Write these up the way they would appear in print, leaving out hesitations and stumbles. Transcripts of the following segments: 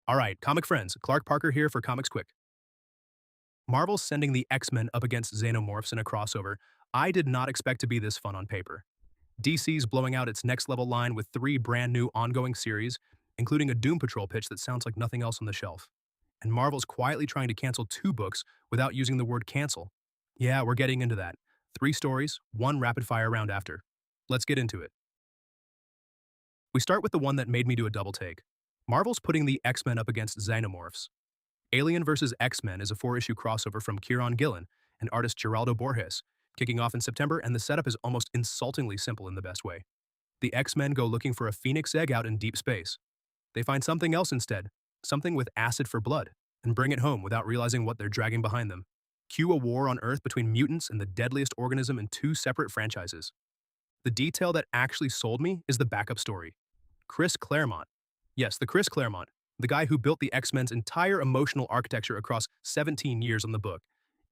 All right, comic friends, Clark Parker here for ComicsQuick. Marvel's sending the X-Men up against Xenomorphs in a crossover. I did not expect to be this fun on paper. DC's blowing out its next level line with 3 brand new ongoing series, including a Doom Patrol pitch that sounds like nothing else on the shelf. And Marvel's quietly trying to cancel 2 books without using the word cancel. Yeah, we're getting into that. 3 stories, 1 rapid fire round after. Let's get into it. We start with the one that made me do a double take. Marvel's putting the X-Men up against Xenomorphs. Alien vs. X-Men is a 4-issue crossover from Kieron Gillen and artist Geraldo Borges, kicking off in September, and the setup is almost insultingly simple in the best way. The X-Men go looking for a phoenix egg out in deep space. They find something else instead, something with acid for blood, and bring it home without realizing what they're dragging behind them. Cue a war on Earth between mutants and the deadliest organism in 2 separate franchises. The detail that actually sold me is the backup story. Chris Claremont. Yes, the Chris Claremont, the guy who built the X-Men's entire emotional architecture across 17 years on the book,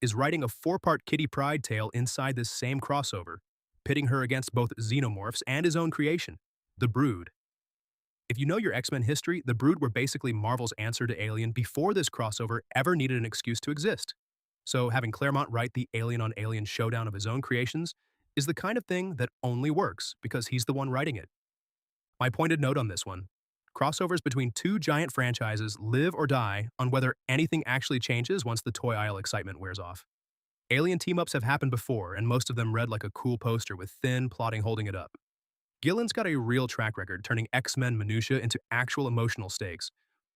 is writing a 4-part Kitty Pryde tale inside this same crossover, pitting her against both Xenomorphs and his own creation, the Brood. If you know your X-Men history, the Brood were basically Marvel's answer to Alien before this crossover ever needed an excuse to exist. So having Claremont write the alien-on-alien showdown of his own creations is the kind of thing that only works because he's the one writing it. My pointed note on this one: crossovers between 2 giant franchises live or die on whether anything actually changes once the toy aisle excitement wears off. Alien team-ups have happened before, and most of them read like a cool poster with thin plotting holding it up. Gillen's got a real track record turning X-Men minutia into actual emotional stakes,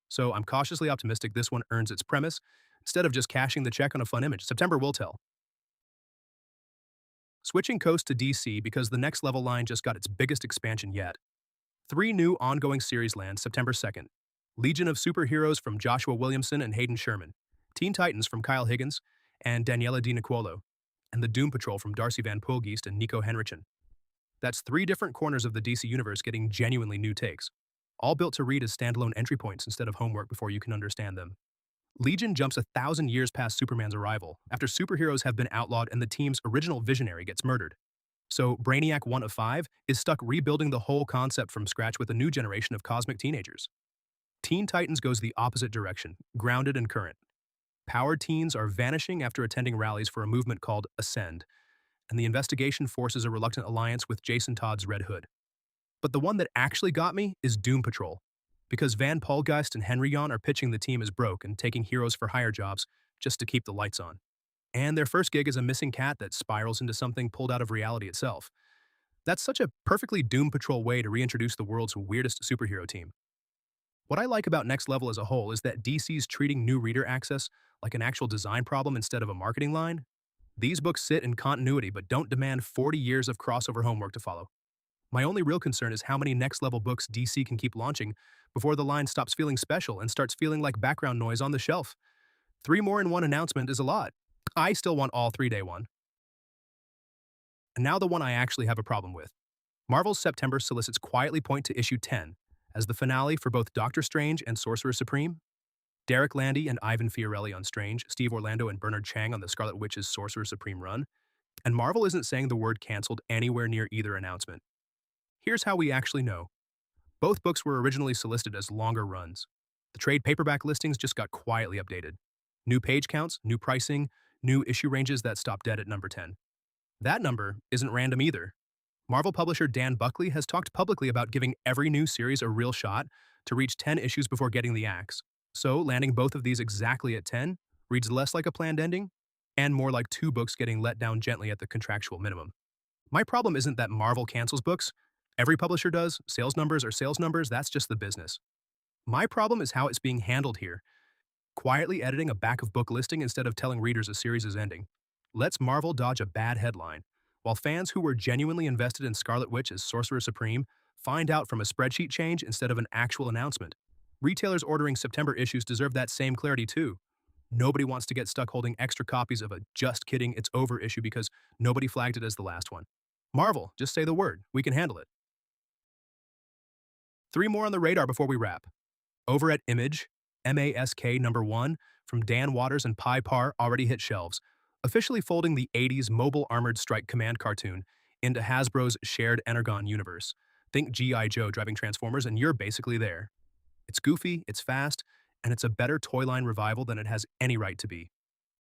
so I'm cautiously optimistic this one earns its premise instead of just cashing the check on a fun image. September will tell. Switching coast to DC because the next level line just got its biggest expansion yet. 3 new ongoing series land September 2nd. Legion of Superheroes from Joshua Williamson and Hayden Sherman, Teen Titans from Kyle Higgins and Daniela Di Nicuolo, and the Doom Patrol from Darcy Van Poelgeest and Nico Henrichsen. That's 3 different corners of the DC universe getting genuinely new takes, all built to read as standalone entry points instead of homework before you can understand them. Legion jumps 1,000 years past Superman's arrival, after superheroes have been outlawed and the team's original visionary gets murdered. So Brainiac 1 of 5 is stuck rebuilding the whole concept from scratch with a new generation of cosmic teenagers. Teen Titans goes the opposite direction, grounded and current. Powered teens are vanishing after attending rallies for a movement called Ascend, and the investigation forces a reluctant alliance with Jason Todd's Red Hood. But the one that actually got me is Doom Patrol, because Van Poelgeest and Henry Jan are pitching the team as broke and taking heroes for hire jobs just to keep the lights on. And their first gig is a missing cat that spirals into something pulled out of reality itself. That's such a perfectly Doom Patrol way to reintroduce the world's weirdest superhero team. What I like about Next Level as a whole is that DC's treating new reader access like an actual design problem instead of a marketing line. These books sit in continuity but don't demand 40 years of crossover homework to follow. My only real concern is how many Next Level books DC can keep launching before the line stops feeling special and starts feeling like background noise on the shelf. 3 more in one announcement is a lot. I still want all 3 day one. And now the one I actually have a problem with. Marvel's September solicits quietly point to issue 10 as the finale for both Doctor Strange and Sorcerer Supreme. Derek Landy and Ivan Fiorelli on Strange, Steve Orlando and Bernard Chang on the Scarlet Witch's Sorcerer Supreme run. And Marvel isn't saying the word canceled anywhere near either announcement. Here's how we actually know. Both books were originally solicited as longer runs. The trade paperback listings just got quietly updated. New page counts, new pricing, new issue ranges that stop dead at number 10. That number isn't random either. Marvel publisher Dan Buckley has talked publicly about giving every new series a real shot to reach 10 issues before getting the axe. So landing both of these exactly at 10 reads less like a planned ending and more like 2 books getting let down gently at the contractual minimum. My problem isn't that Marvel cancels books. Every publisher does. Sales numbers are sales numbers, that's just the business. My problem is how it's being handled here. Quietly editing a back-of-book listing instead of telling readers a series is ending. Lets Marvel dodge a bad headline, while fans who were genuinely invested in Scarlet Witch as Sorcerer Supreme find out from a spreadsheet change instead of an actual announcement. Retailers ordering September issues deserve that same clarity too. Nobody wants to get stuck holding extra copies of a "just kidding, it's over" issue because nobody flagged it as the last one. Marvel, just say the word. We can handle it. 3 more on the radar before we wrap. Over at Image, MASK number 1 from Dan Waters and Pi Par already hit shelves, officially folding the 80s Mobile Armored Strike Command cartoon into Hasbro's shared Energon universe. Think G.I. Joe driving Transformers and you're basically there. It's goofy, it's fast, and it's a better toy line revival than it has any right to be.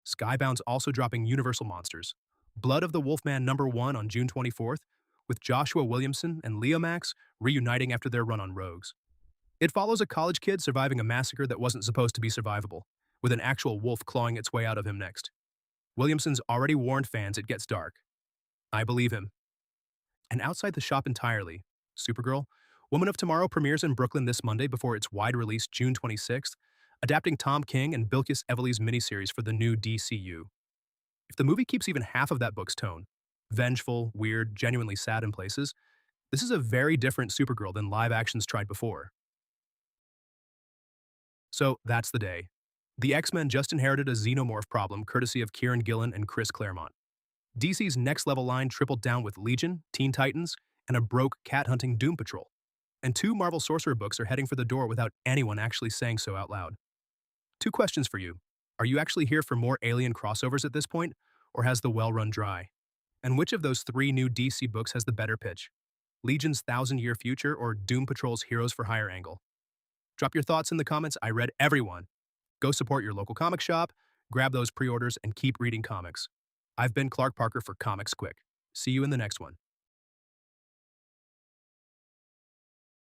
Skybound's also dropping Universal Monsters. Blood of the Wolfman #1 on June 24th, with Joshua Williamson and Leo Max reuniting after their run on Rogues. It follows a college kid surviving a massacre that wasn't supposed to be survivable, with an actual wolf clawing its way out of him next. Williamson's already warned fans it gets dark. I believe him. And outside the shop entirely, Supergirl, Woman of Tomorrow premieres in Brooklyn this Monday before its wide release June 26th, adapting Tom King and Bilquis Evely's miniseries for the new DCU. If the movie keeps even half of that book's tone, vengeful, weird, genuinely sad in places, this is a very different Supergirl than live actions tried before. So that's the day. The X-Men just inherited a xenomorph problem courtesy of Kieran Gillen and Chris Claremont. DC's next level line tripled down with Legion, Teen Titans, and a broke cat-hunting Doom Patrol. And 2 Marvel Sorcerer books are heading for the door without anyone actually saying so out loud. 2 questions for you. Are you actually here for more Alien crossovers at this point, or has the well run dry? And which of those 3 new DC books has the better pitch? Legion's Thousand-Year Future or Doom Patrol's Heroes for Hire angle? Drop your thoughts in the comments. I read everyone. Go support your local comic shop, grab those pre-orders, and keep reading comics. I've been Clark Parker for ComicsQuick. See you in the next one.